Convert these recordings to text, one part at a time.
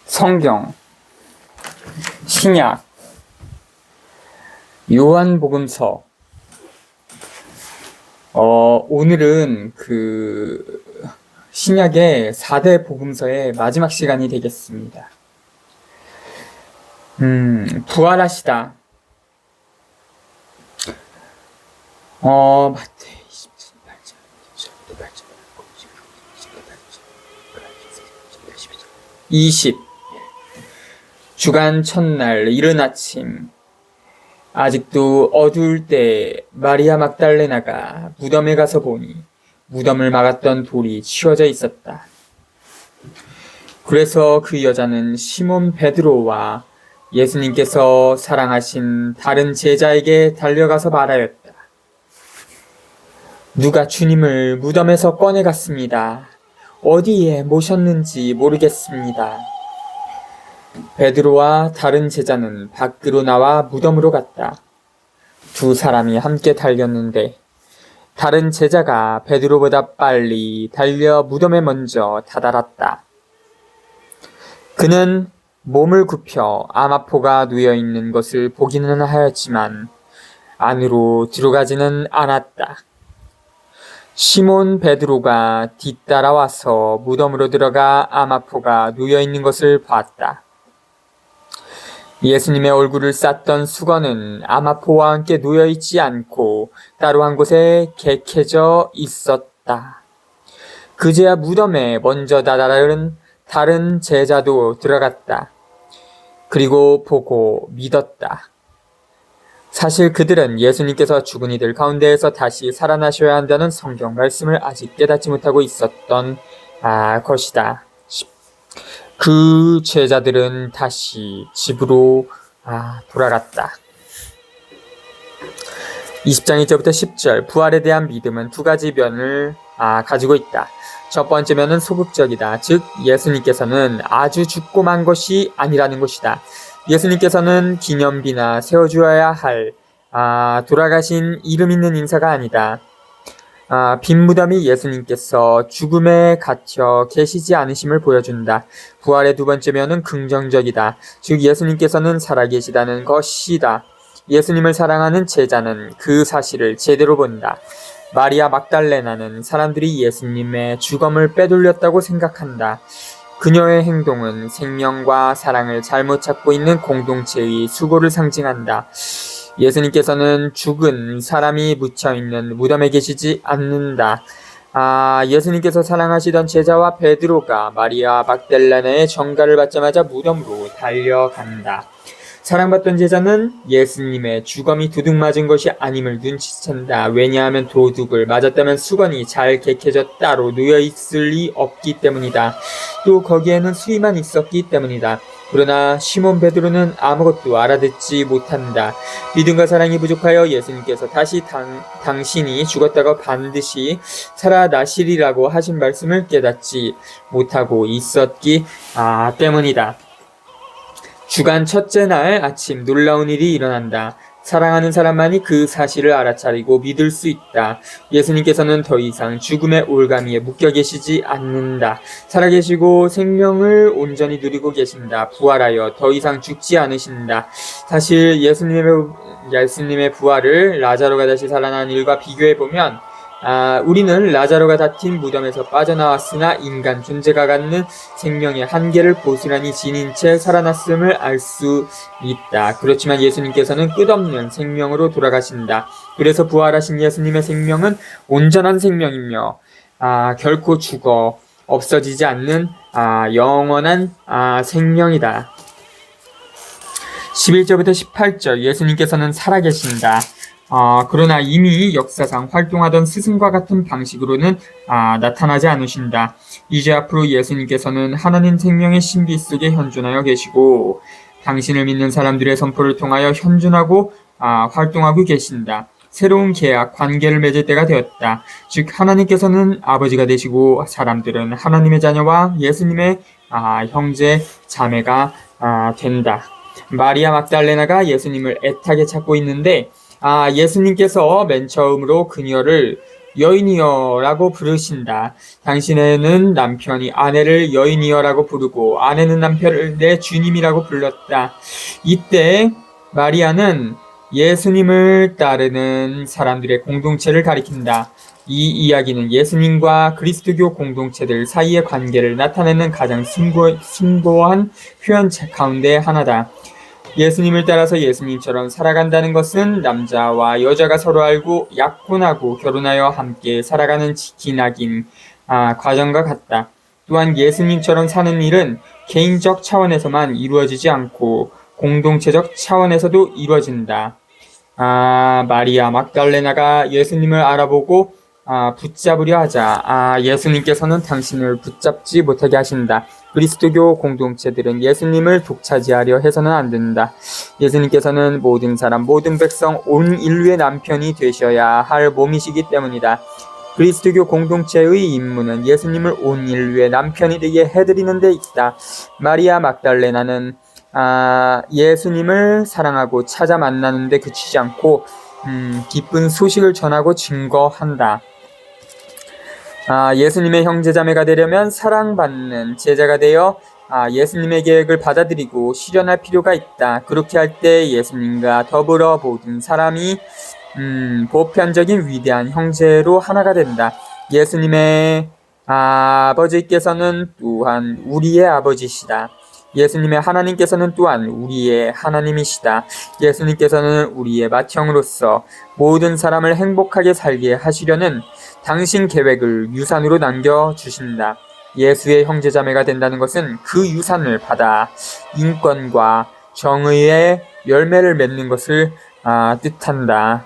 성경, 신약, 요한복음서. 오늘은 신약의 4대 복음서의 마지막 시간이 되겠습니다. 부활하시다. 마태의 28장, 20. 주간 첫날 이른 아침, 아직도 어두울 때 마리아 막달레나가 무덤에 가서 보니 무덤을 막았던 돌이 치워져 있었다. 그래서 그 여자는 시몬 베드로와 예수님께서 사랑하신 다른 제자에게 달려가서 말하였다. 누가 주님을 무덤에서 꺼내갔습니다. 어디에 모셨는지 모르겠습니다. 베드로와 다른 제자는 밖으로 나와 무덤으로 갔다. 두 사람이 함께 달렸는데 다른 제자가 베드로보다 빨리 달려 무덤에 먼저 다다랐다. 그는 몸을 굽혀 아마포가 누워있는 것을 보기는 하였지만 안으로 들어가지는 않았다. 시몬 베드로가 뒤따라와서 무덤으로 들어가 아마포가 누워있는 것을 봤다. 예수님의 얼굴을 쌌던 수건은 아마포와 함께 누워있지 않고 따로 한 곳에 객해져 있었다. 그제야 무덤에 먼저 다다른 다른 제자도 들어갔다. 그리고 보고 믿었다. 사실 그들은 예수님께서 죽은 이들 가운데에서 다시 살아나셔야 한다는 성경 말씀을 아직 깨닫지 못하고 있었던 것이다. 그 제자들은 다시 집으로 돌아갔다. 20장 1절부터 10절, 부활에 대한 믿음은 두 가지 면을 가지고 있다. 첫 번째 면은 소극적이다. 즉 예수님께서는 아주 죽고 만 것이 아니라는 것이다. 예수님께서는 기념비나 세워주어야 할 돌아가신 이름 있는 인사가 아니다. 빈 무덤이 예수님께서 죽음에 갇혀 계시지 않으심을 보여준다. 부활의 두 번째 면은 긍정적이다. 즉 예수님께서는 살아계시다는 것이다. 예수님을 사랑하는 제자는 그 사실을 제대로 본다. 마리아 막달레나는 사람들이 예수님의 죽음을 빼돌렸다고 생각한다. 그녀의 행동은 생명과 사랑을 잘못 찾고 있는 공동체의 수고를 상징한다. 예수님께서는 죽은 사람이 묻혀있는 무덤에 계시지 않는다. 예수님께서 사랑하시던 제자와 베드로가 마리아 막달레나의 전가를 받자마자 무덤으로 달려간다. 사랑받던 제자는 예수님의 죽음이 도둑 맞은 것이 아님을 눈치챈다. 왜냐하면 도둑을 맞았다면 수건이 잘 객해져 따로 누워있을 리 없기 때문이다. 또 거기에는 수의만 있었기 때문이다. 그러나 시몬 베드로는 아무것도 알아듣지 못한다. 믿음과 사랑이 부족하여 예수님께서 다시 당신이 죽었다가 반드시 살아나시리라고 하신 말씀을 깨닫지 못하고 있었기 때문이다. 주간 첫째 날 아침 놀라운 일이 일어난다. 사랑하는 사람만이 그 사실을 알아차리고 믿을 수 있다. 예수님께서는 더 이상 죽음의 올가미에 묶여 계시지 않는다. 살아계시고 생명을 온전히 누리고 계신다. 부활하여 더 이상 죽지 않으신다. 사실 예수님의 부활을 라자로가 다시 살아난 일과 비교해보면 우리는 라자로가 닫힌 무덤에서 빠져나왔으나 인간 존재가 갖는 생명의 한계를 고스란히 지닌 채 살아났음을 알 수 있다. 그렇지만 예수님께서는 끝없는 생명으로 돌아가신다. 그래서 부활하신 예수님의 생명은 온전한 생명이며 결코 죽어 없어지지 않는 영원한 생명이다. 11절부터 18절, 예수님께서는 살아계신다. 그러나 이미 역사상 활동하던 스승과 같은 방식으로는 나타나지 않으신다. 이제 앞으로 예수님께서는 하나님 생명의 신비 속에 현존하여 계시고 당신을 믿는 사람들의 선포를 통하여 현존하고 활동하고 계신다. 새로운 계약, 관계를 맺을 때가 되었다. 즉 하나님께서는 아버지가 되시고 사람들은 하나님의 자녀와 예수님의 형제, 자매가 된다. 마리아 막달레나가 예수님을 애타게 찾고 있는데 예수님께서 맨 처음으로 그녀를 여인이여라고 부르신다. 당신에는 남편이 아내를 여인이여라고 부르고 아내는 남편을 내 주님이라고 불렀다. 이때 마리아는 예수님을 따르는 사람들의 공동체를 가리킨다. 이 이야기는 예수님과 그리스도교 공동체들 사이의 관계를 나타내는 가장 숭고한 표현 가운데 하나다. 예수님을 따라서 예수님처럼 살아간다는 것은 남자와 여자가 서로 알고 약혼하고 결혼하여 함께 살아가는 기나긴 과정과 같다. 또한 예수님처럼 사는 일은 개인적 차원에서만 이루어지지 않고 공동체적 차원에서도 이루어진다. 마리아 막달레나가 예수님을 알아보고 붙잡으려 하자 예수님께서는 당신을 붙잡지 못하게 하신다. 그리스도교 공동체들은 예수님을 독차지하려 해서는 안 된다. 예수님께서는 모든 사람, 모든 백성, 온 인류의 남편이 되셔야 할 몸이시기 때문이다. 그리스도교 공동체의 임무는 예수님을 온 인류의 남편이 되게 해드리는 데 있다. 마리아 막달레나는 예수님을 사랑하고 찾아 만나는 데 그치지 않고 기쁜 소식을 전하고 증거한다. 예수님의 형제자매가 되려면 사랑받는 제자가 되어 예수님의 계획을 받아들이고 실현할 필요가 있다. 그렇게 할 때 예수님과 더불어 모든 사람이 보편적인 위대한 형제로 하나가 된다. 예수님의 아버지께서는 또한 우리의 아버지시다. 예수님의 하나님께서는 또한 우리의 하나님이시다. 예수님께서는 우리의 맏형으로서 모든 사람을 행복하게 살게 하시려는 당신 계획을 유산으로 남겨주신다. 예수의 형제자매가 된다는 것은 그 유산을 받아 인권과 정의의 열매를 맺는 것을 뜻한다.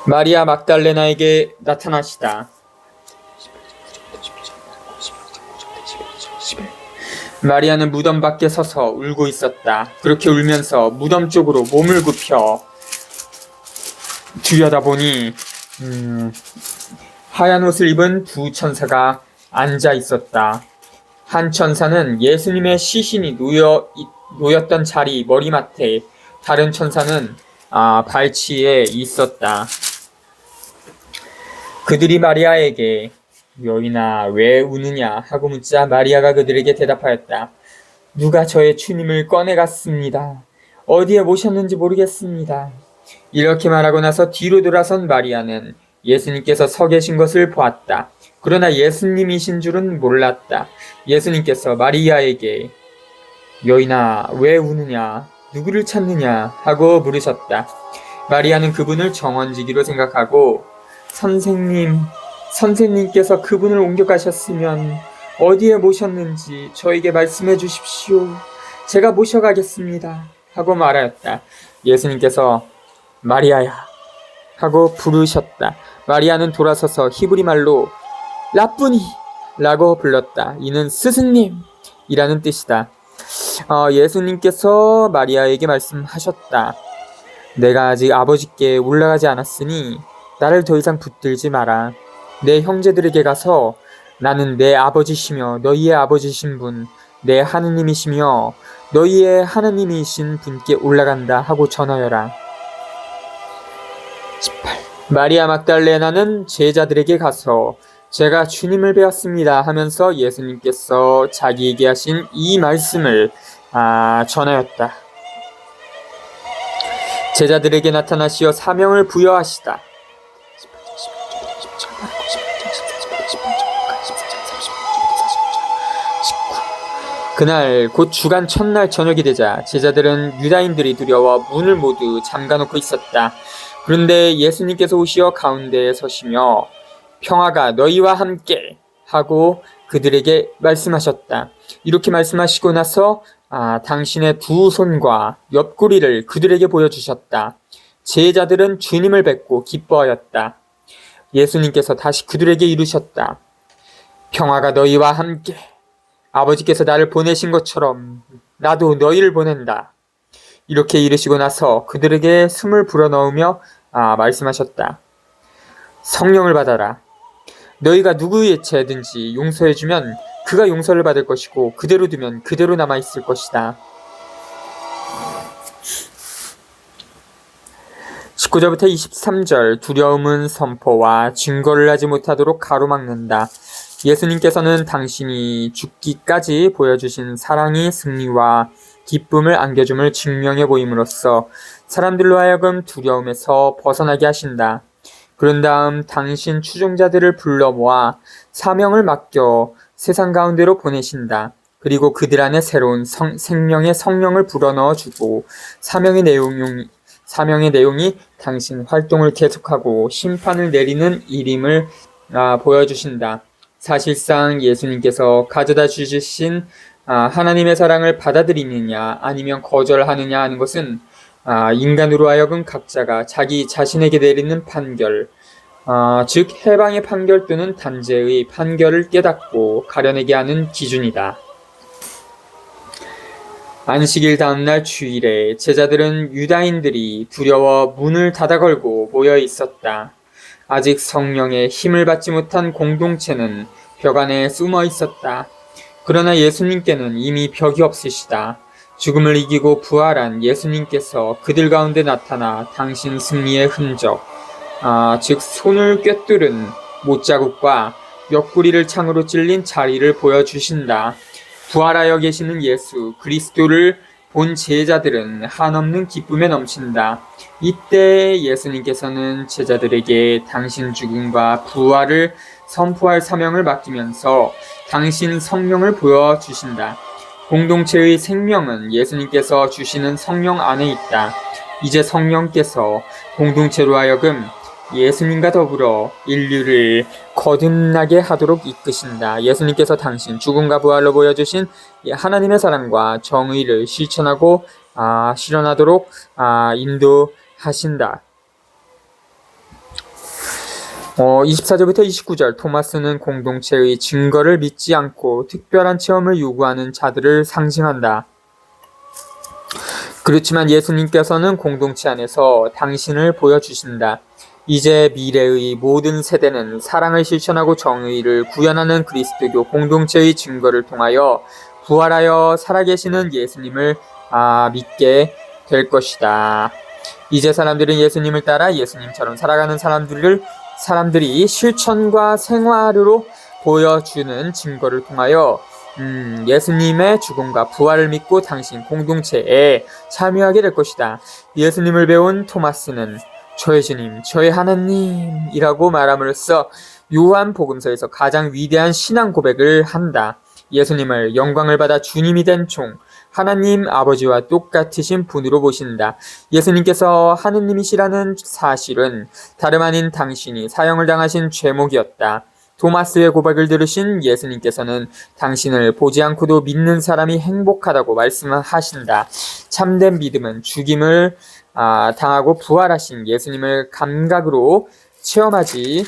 마리아 막달레나에게 나타나시다. 마리아는 무덤 밖에 서서 울고 있었다. 그렇게 울면서 무덤 쪽으로 몸을 굽혀 들여다보니 하얀 옷을 입은 두 천사가 앉아 있었다. 한 천사는 예수님의 시신이 놓였던 자리 머리맡에, 다른 천사는 발치에 있었다. 그들이 마리아에게 여인아 왜 우느냐 하고 묻자 마리아가 그들에게 대답하였다. 누가 저의 주님을 꺼내갔습니다. 어디에 모셨는지 모르겠습니다. 이렇게 말하고 나서 뒤로 돌아선 마리아는 예수님께서 서 계신 것을 보았다. 그러나 예수님이신 줄은 몰랐다. 예수님께서 마리아에게 여인아 왜 우느냐 누구를 찾느냐 하고 물으셨다. 마리아는 그분을 정원지기로 생각하고 선생님께서 그분을 옮겨가셨으면 어디에 모셨는지 저에게 말씀해 주십시오. 제가 모셔가겠습니다. 하고 말하였다. 예수님께서 마리아야 하고 부르셨다. 마리아는 돌아서서 히브리 말로 라뿌니 라고 불렀다. 이는 스승님 이라는 뜻이다. 예수님께서 마리아에게 말씀하셨다. 내가 아직 아버지께 올라가지 않았으니 나를 더 이상 붙들지 마라. 내 형제들에게 가서 나는 내 아버지시며 너희의 아버지신 분, 내 하느님이시며 너희의 하느님이신 분께 올라간다 하고 전하여라. 18. 마리아 막달레나는 제자들에게 가서 제가 주님을 배웠습니다 하면서 예수님께서 자기에게 하신 이 말씀을 전하였다. 제자들에게 나타나시어 사명을 부여하시다. 그날 곧 주간 첫날 저녁이 되자 제자들은 유다인들이 두려워 문을 모두 잠가놓고 있었다. 그런데 예수님께서 오시어 가운데에 서시며 평화가 너희와 함께 하고 그들에게 말씀하셨다. 이렇게 말씀하시고 나서 당신의 두 손과 옆구리를 그들에게 보여주셨다. 제자들은 주님을 뵙고 기뻐하였다. 예수님께서 다시 그들에게 이르셨다. 평화가 너희와 함께. 아버지께서 나를 보내신 것처럼 나도 너희를 보낸다. 이렇게 이르시고 나서 그들에게 숨을 불어넣으며 말씀하셨다. 성령을 받아라. 너희가 누구의 죄든지 용서해주면 그가 용서를 받을 것이고 그대로 두면 그대로 남아있을 것이다. 19절부터 23절 두려움은 선포와 증거를 하지 못하도록 가로막는다. 예수님께서는 당신이 죽기까지 보여주신 사랑의 승리와 기쁨을 안겨줌을 증명해 보임으로써 사람들로 하여금 두려움에서 벗어나게 하신다. 그런 다음 당신 추종자들을 불러 모아 사명을 맡겨 세상 가운데로 보내신다. 그리고 그들 안에 새로운 생명의 성령을 불어넣어 주고 사명의 내용이 당신 활동을 계속하고 심판을 내리는 일임을 보여주신다. 사실상 예수님께서 가져다 주신 하나님의 사랑을 받아들이느냐 아니면 거절하느냐 하는 것은 인간으로 하여금 각자가 자기 자신에게 내리는 판결, 즉 해방의 판결 또는 단죄의 판결을 깨닫고 가려내게 하는 기준이다. 안식일 다음날 주일에 제자들은 유다인들이 두려워 문을 닫아 걸고 모여 있었다. 아직 성령의 힘을 받지 못한 공동체는 벽 안에 숨어 있었다. 그러나 예수님께는 이미 벽이 없으시다. 죽음을 이기고 부활한 예수님께서 그들 가운데 나타나 당신 승리의 흔적, 즉 손을 꿰뚫은 못자국과 옆구리를 창으로 찔린 자리를 보여주신다. 부활하여 계시는 예수 그리스도를 본 제자들은 한없는 기쁨에 넘친다. 이때 예수님께서는 제자들에게 당신 죽음과 부활을 선포할 사명을 맡기면서 당신 성령을 보여주신다. 공동체의 생명은 예수님께서 주시는 성령 안에 있다. 이제 성령께서 공동체로 하여금 예수님과 더불어 인류를 거듭나게 하도록 이끄신다. 예수님께서 당신 죽음과 부활로 보여주신 하나님의 사랑과 정의를 실현하도록 인도하신다. 24절부터 29절 토마스는 공동체의 증거를 믿지 않고 특별한 체험을 요구하는 자들을 상징한다. 그렇지만 예수님께서는 공동체 안에서 당신을 보여주신다. 이제 미래의 모든 세대는 사랑을 실천하고 정의를 구현하는 그리스도교 공동체의 증거를 통하여 부활하여 살아계시는 예수님을 믿게 될 것이다. 이제 사람들은 예수님을 따라 예수님처럼 살아가는 사람들이 실천과 생활으로 보여주는 증거를 통하여 예수님의 죽음과 부활을 믿고 당신 공동체에 참여하게 될 것이다. 예수님을 배운 토마스는 저의 주님, 저의 하나님이라고 말함으로써 요한복음서에서 가장 위대한 신앙 고백을 한다. 예수님을 영광을 받아 주님이 된 종, 하나님 아버지와 똑같으신 분으로 보신다. 예수님께서 하느님이시라는 사실은 다름 아닌 당신이 사형을 당하신 죄목이었다. 토마스의 고백을 들으신 예수님께서는 당신을 보지 않고도 믿는 사람이 행복하다고 말씀하신다. 참된 믿음은 죽임을 당하고 부활하신 예수님을 감각으로 체험하지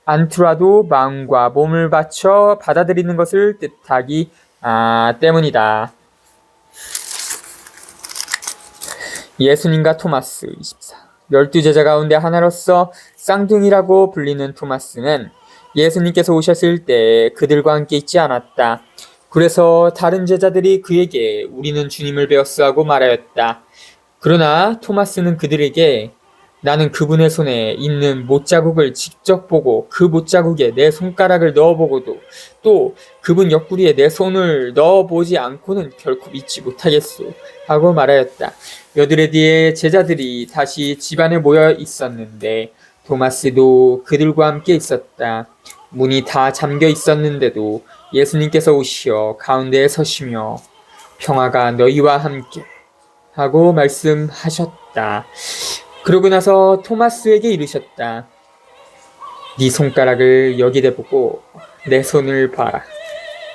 않더라도 마음과 몸을 바쳐 받아들이는 것을 뜻하기 때문이다. 예수님과 토마스 24. 12제자 가운데 하나로서 쌍둥이라고 불리는 토마스는 예수님께서 오셨을 때 그들과 함께 있지 않았다. 그래서 다른 제자들이 그에게 우리는 주님을 배웠어 하고 말하였다. 그러나 토마스는 그들에게 나는 그분의 손에 있는 못자국을 직접 보고 그 못자국에 내 손가락을 넣어보고도 또 그분 옆구리에 내 손을 넣어보지 않고는 결코 믿지 못하겠소 하고 말하였다. 여드레 뒤에 제자들이 다시 집안에 모여 있었는데 토마스도 그들과 함께 있었다. 문이 다 잠겨 있었는데도 예수님께서 오시어 가운데에 서시며 평화가 너희와 함께 하고 말씀하셨다. 그러고 나서 토마스에게 이르셨다. 네 손가락을 여기 대보고 내 손을 봐라.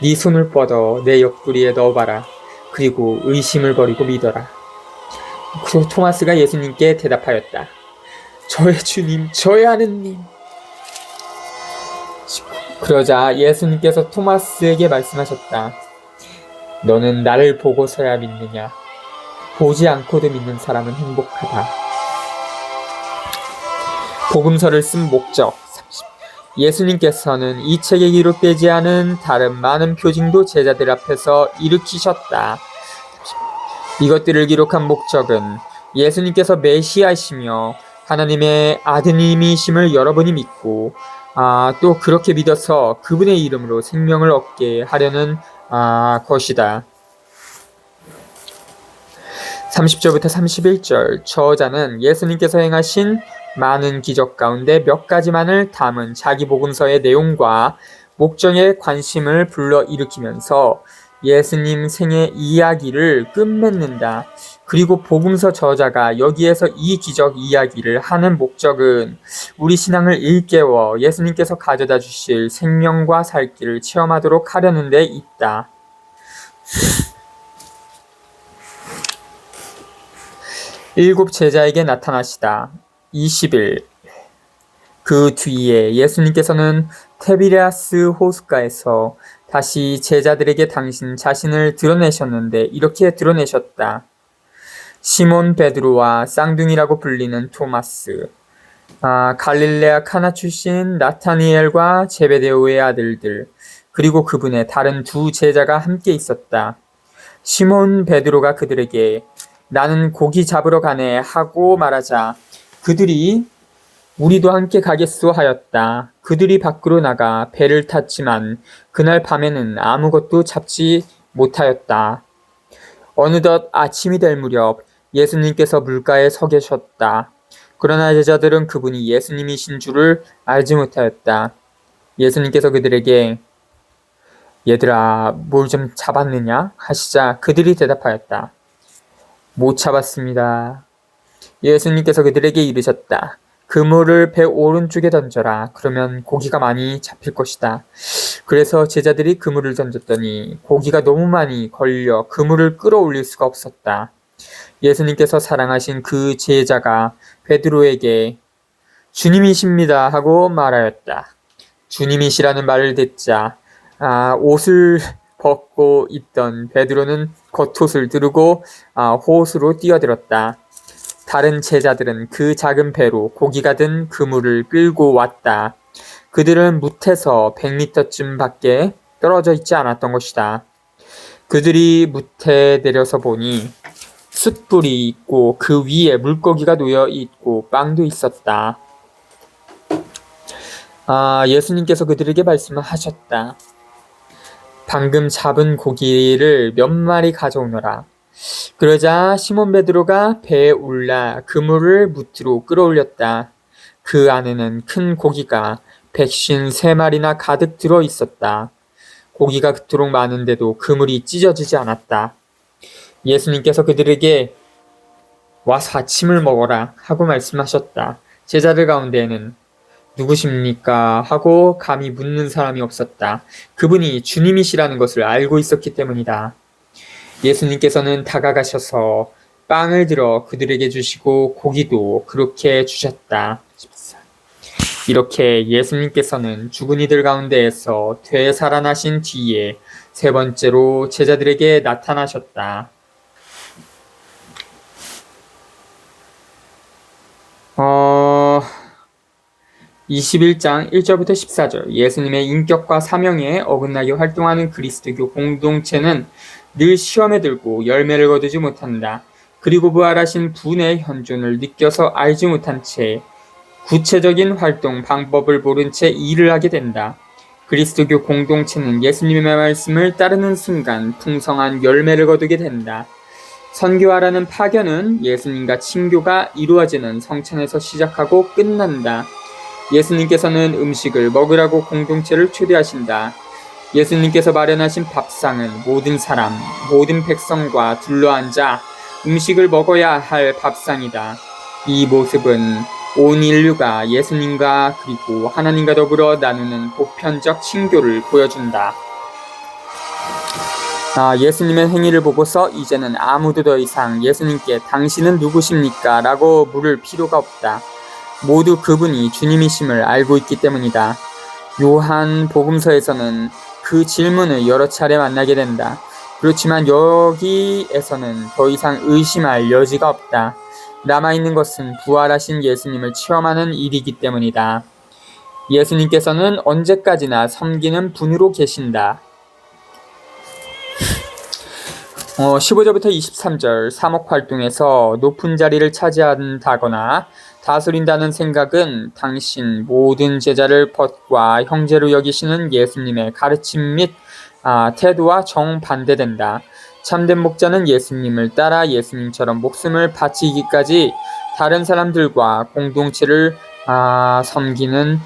네 손을 뻗어 내 옆구리에 넣어봐라. 그리고 의심을 버리고 믿어라. 그리고 토마스가 예수님께 대답하였다. 저의 주님, 저의 하느님. 그러자 예수님께서 토마스에게 말씀하셨다. 너는 나를 보고서야 믿느냐? 보지 않고도 믿는 사람은 행복하다. 복음서를 쓴 목적 30. 예수님께서는 이 책에 기록되지 않은 다른 많은 표징도 제자들 앞에서 일으키셨다. 이것들을 기록한 목적은 예수님께서 메시아이시며 하나님의 아드님이심을 여러분이 믿고 또 그렇게 믿어서 그분의 이름으로 생명을 얻게 하려는 것이다. 30절부터 31절 저자는 예수님께서 행하신 많은 기적 가운데 몇 가지만을 담은 자기 복음서의 내용과 목적에 관심을 불러일으키면서 예수님 생애 이야기를 끝맺는다. 그리고 복음서 저자가 여기에서 이 기적 이야기를 하는 목적은 우리 신앙을 일깨워 예수님께서 가져다 주실 생명과 살 길을 체험하도록 하려는 데 있다. 일곱 제자에게 나타나시다. 20일 그 뒤에 예수님께서는 테비리아스 호숫가에서 다시 제자들에게 당신 자신을 드러내셨는데 이렇게 드러내셨다. 시몬 베드로와 쌍둥이라고 불리는 토마스, 갈릴레아 카나 출신 나타니엘과 제베데오의 아들들, 그리고 그분의 다른 두 제자가 함께 있었다. 시몬 베드로가 그들에게 나는 고기 잡으러 가네 하고 말하자 그들이 우리도 함께 가겠소 하였다. 그들이 밖으로 나가 배를 탔지만 그날 밤에는 아무것도 잡지 못하였다. 어느덧 아침이 될 무렵 예수님께서 물가에 서 계셨다. 그러나 제자들은 그분이 예수님이신 줄을 알지 못하였다. 예수님께서 그들에게 얘들아 뭘 좀 잡았느냐 하시자 그들이 대답하였다. 못 잡았습니다. 예수님께서 그들에게 이르셨다. 그물을 배 오른쪽에 던져라. 그러면 고기가 많이 잡힐 것이다. 그래서 제자들이 그물을 던졌더니 고기가 너무 많이 걸려 그물을 끌어올릴 수가 없었다. 예수님께서 사랑하신 그 제자가 베드로에게 주님이십니다 하고 말하였다. 주님이시라는 말을 듣자 옷을 벗고 있던 베드로는 겉옷을 두르고 호수로 뛰어들었다. 다른 제자들은 그 작은 배로 고기가 든 그물을 끌고 왔다. 그들은 뭇에서 100m쯤 밖에 떨어져 있지 않았던 것이다. 그들이 뭇에 내려서 보니 숯불이 있고 그 위에 물고기가 놓여 있고 빵도 있었다. 예수님께서 그들에게 말씀하셨다. 방금 잡은 고기를 몇 마리 가져오너라. 그러자 시몬 베드로가 배에 올라 그물을 뭇으로 끌어올렸다. 그 안에는 큰 고기가 153마리나 가득 들어 있었다. 고기가 그토록 많은데도 그물이 찢어지지 않았다. 예수님께서 그들에게 와서 아침을 먹어라 하고 말씀하셨다. 제자들 가운데에는 누구십니까? 하고 감히 묻는 사람이 없었다. 그분이 주님이시라는 것을 알고 있었기 때문이다. 예수님께서는 다가가셔서 빵을 들어 그들에게 주시고 고기도 그렇게 주셨다. 이렇게 예수님께서는 죽은 이들 가운데에서 되살아나신 뒤에 세 번째로 제자들에게 나타나셨다. 21장 1절부터 14절 예수님의 인격과 사명에 어긋나게 활동하는 그리스도교 공동체는 늘 시험에 들고 열매를 거두지 못한다. 그리고 부활하신 분의 현존을 느껴서 알지 못한 채 구체적인 활동 방법을 모른 채 일을 하게 된다. 그리스도교 공동체는 예수님의 말씀을 따르는 순간 풍성한 열매를 거두게 된다. 선교하라는 파견은 예수님과 친교가 이루어지는 성찬에서 시작하고 끝난다. 예수님께서는 음식을 먹으라고 공동체를 초대하신다. 예수님께서 마련하신 밥상은 모든 사람, 모든 백성과 둘러앉아 음식을 먹어야 할 밥상이다. 이 모습은 온 인류가 예수님과 그리고 하나님과 더불어 나누는 보편적 친교를 보여준다. 예수님의 행위를 보고서 이제는 아무도 더 이상 예수님께 당신은 누구십니까? 라고 물을 필요가 없다. 모두 그분이 주님이심을 알고 있기 때문이다. 요한 복음서에서는 그 질문을 여러 차례 만나게 된다. 그렇지만 여기에서는 더 이상 의심할 여지가 없다. 남아있는 것은 부활하신 예수님을 체험하는 일이기 때문이다. 예수님께서는 언제까지나 섬기는 분으로 계신다. 15절부터 23절 사목활동에서 높은 자리를 차지한다거나 다스린다는 생각은 당신 모든 제자를 벗과 형제로 여기시는 예수님의 가르침 및 태도와 정반대된다. 참된 목자는 예수님을 따라 예수님처럼 목숨을 바치기까지 다른 사람들과 공동체를 섬기는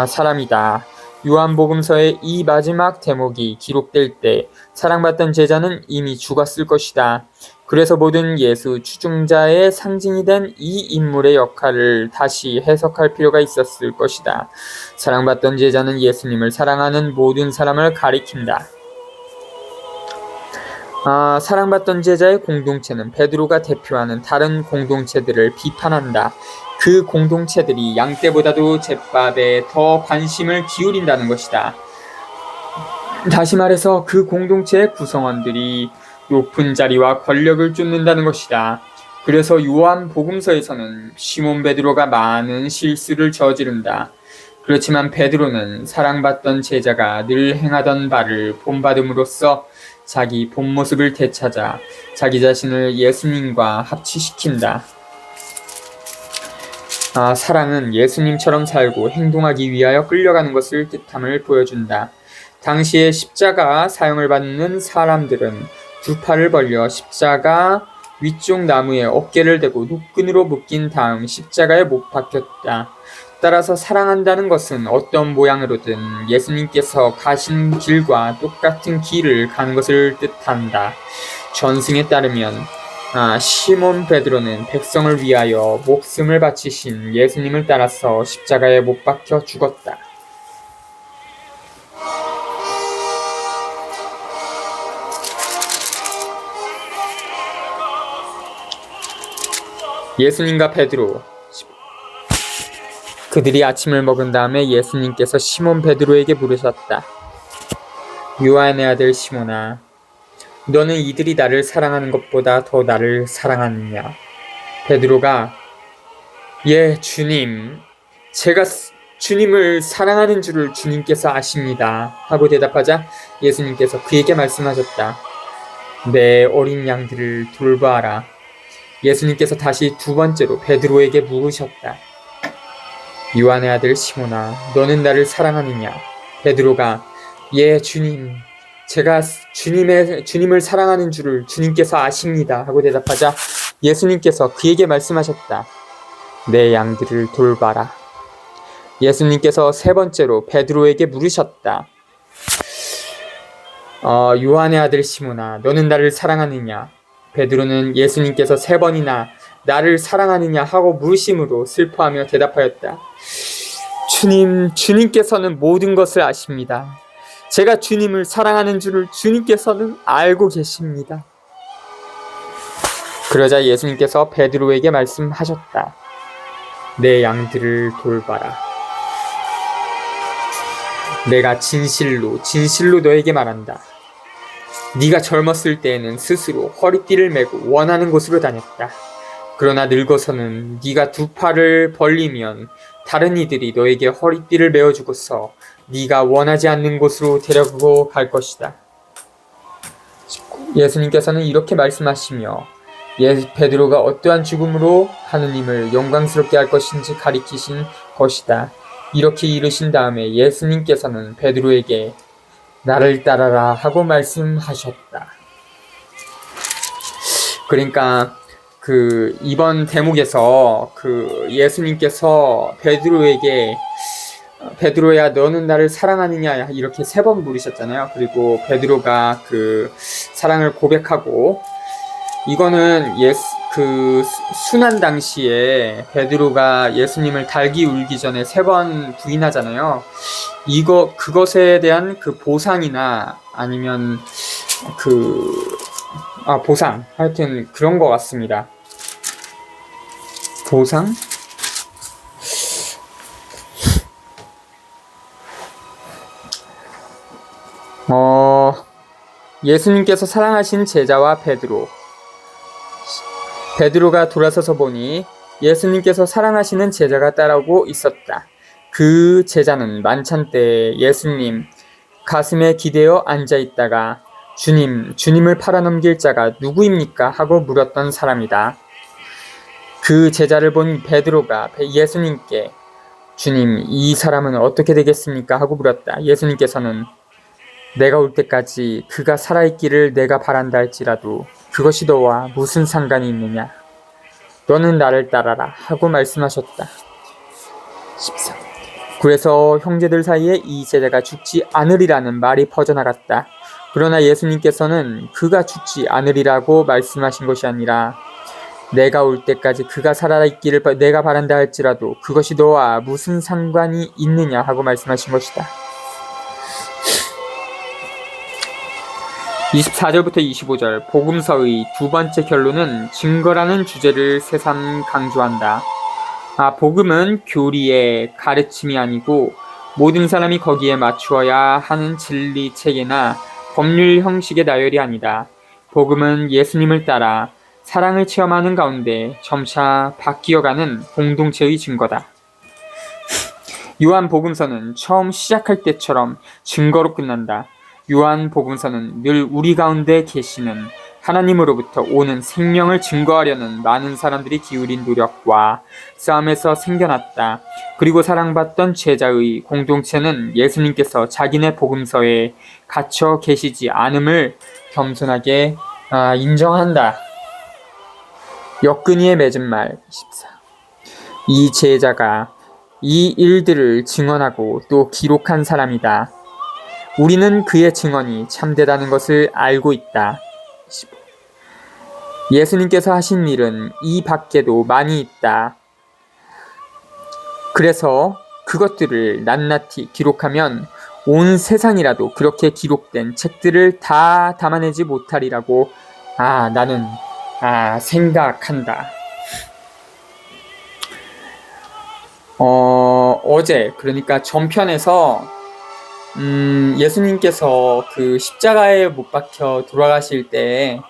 사람이다. 요한복음서의 이 마지막 대목이 기록될 때 사랑받던 제자는 이미 죽었을 것이다. 그래서 모든 예수 추종자의 상징이 된 이 인물의 역할을 다시 해석할 필요가 있었을 것이다. 사랑받던 제자는 예수님을 사랑하는 모든 사람을 가리킨다. 사랑받던 제자의 공동체는 베드로가 대표하는 다른 공동체들을 비판한다. 그 공동체들이 양 때보다도 제밥에 더 관심을 기울인다는 것이다. 다시 말해서 그 공동체의 구성원들이 높은 자리와 권력을 쫓는다는 것이다. 그래서 요한복음서에서는 시몬 베드로가 많은 실수를 저지른다. 그렇지만 베드로는 사랑받던 제자가 늘 행하던 바를 본받음으로써 자기 본 모습을 되찾아 자기 자신을 예수님과 합치시킨다. 사랑은 예수님처럼 살고 행동하기 위하여 끌려가는 것을 뜻함을 보여준다. 당시에 십자가 사용을 받는 사람들은 두 팔을 벌려 십자가 위쪽 나무에 어깨를 대고 노끈으로 묶인 다음 십자가에 못 박혔다. 따라서 사랑한다는 것은 어떤 모양으로든 예수님께서 가신 길과 똑같은 길을 가는 것을 뜻한다. 전승에 따르면 시몬 베드로는 백성을 위하여 목숨을 바치신 예수님을 따라서 십자가에 못 박혀 죽었다. 예수님과 베드로. 그들이 아침을 먹은 다음에 예수님께서 시몬 베드로에게 물으셨다. 요한의 아들 시몬아, 너는 이들이 나를 사랑하는 것보다 더 나를 사랑하느냐? 베드로가 예, 주님, 제가 주님을 사랑하는 줄을 주님께서 아십니다 하고 대답하자 예수님께서 그에게 말씀하셨다. 내 어린 양들을 돌봐라. 예수님께서 다시 두 번째로 베드로에게 물으셨다. 요한의 아들 시몬아, 너는 나를 사랑하느냐? 베드로가 예, 주님, 제가 주님을 사랑하는 줄을 주님께서 아십니다 하고 대답하자 예수님께서 그에게 말씀하셨다. 내 양들을 돌봐라. 예수님께서 세 번째로 베드로에게 물으셨다. 요한의 아들 시몬아, 너는 나를 사랑하느냐? 베드로는 예수님께서 세 번이나 나를 사랑하느냐 하고 물으심으로 슬퍼하며 대답하였다. 주님께서는 모든 것을 아십니다. 제가 주님을 사랑하는 줄을 주님께서는 알고 계십니다. 그러자 예수님께서 베드로에게 말씀하셨다. 내 양들을 돌봐라. 내가 진실로 너에게 말한다. 네가 젊었을 때에는 스스로 허리띠를 메고 원하는 곳으로 다녔다. 그러나 늙어서는 네가 두 팔을 벌리면 다른 이들이 너에게 허리띠를 메어주고서 네가 원하지 않는 곳으로 데려가고 갈 것이다. 예수님께서는 이렇게 말씀하시며 베드로가 어떠한 죽음으로 하느님을 영광스럽게 할 것인지 가리키신 것이다. 이렇게 이르신 다음에 예수님께서는 베드로에게 나를 따라라 하고 말씀하셨다. 그러니까 이번 대목에서 예수님께서 베드로에게 베드로야 너는 나를 사랑하느냐 이렇게 세 번 물으셨잖아요. 그리고 베드로가 그 사랑을 고백하고 이거는 순환 당시에 베드로가 예수님을 달기 울기 전에 세 번 부인하잖아요. 그것에 대한 그 보상이나 아니면 보상 하여튼 그런 것 같습니다. 보상? 예수님께서 사랑하신 제자와 베드로가 돌아서서 보니 예수님께서 사랑하시는 제자가 따라오고 있었다. 그 제자는 만찬 때 예수님 가슴에 기대어 앉아있다가 주님을 팔아넘길 자가 누구입니까? 하고 물었던 사람이다. 그 제자를 본 베드로가 예수님께 주님, 이 사람은 어떻게 되겠습니까? 하고 물었다. 예수님께서는 내가 올 때까지 그가 살아있기를 내가 바란다 할지라도 그것이 너와 무슨 상관이 있느냐? 너는 나를 따라라 하고 말씀하셨다. 14. 그래서 형제들 사이에 이 제자가 죽지 않으리라는 말이 퍼져나갔다. 그러나 예수님께서는 그가 죽지 않으리라고 말씀하신 것이 아니라 내가 올 때까지 그가 살아있기를 내가 바란다 할지라도 그것이 너와 무슨 상관이 있느냐 하고 말씀하신 것이다. 24절부터 25절 복음서의 두 번째 결론은 증거라는 주제를 새삼 강조한다. 복음은 교리의 가르침이 아니고 모든 사람이 거기에 맞추어야 하는 진리 체계나 법률 형식의 나열이 아니다. 복음은 예수님을 따라 사랑을 체험하는 가운데 점차 바뀌어가는 공동체의 증거다. 요한복음서는 처음 시작할 때처럼 증거로 끝난다. 요한복음서는 늘 우리 가운데 계시는 하나님으로부터 오는 생명을 증거하려는 많은 사람들이 기울인 노력과 싸움에서 생겨났다. 그리고 사랑받던 제자의 공동체는 예수님께서 자기네 복음서에 갇혀 계시지 않음을 겸손하게 인정한다. 역근이에 맺은 말 24. 이 제자가 이 일들을 증언하고 또 기록한 사람이다. 우리는 그의 증언이 참되다는 것을 알고 있다. 25. 예수님께서 하신 일은 이 밖에도 많이 있다. 그래서 그것들을 낱낱이 기록하면 온 세상이라도 그렇게 기록된 책들을 다 담아내지 못하리라고 나는 생각한다. 어제 그러니까 전편에서 예수님께서 그 십자가에 못 박혀 돌아가실 때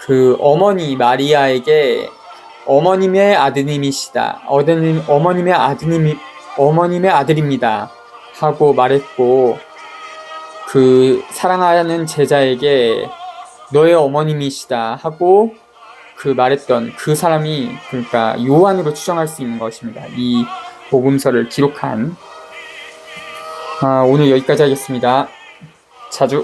그 어머니 마리아에게 어머님의 아드님이시다. 어머님의 아들입니다. 하고 말했고 그 사랑하는 제자에게 너의 어머님이시다 하고 그 말했던 그 사람이 그러니까 요한으로 추정할 수 있는 것입니다. 이 복음서를 기록한 오늘 여기까지 하겠습니다. 자주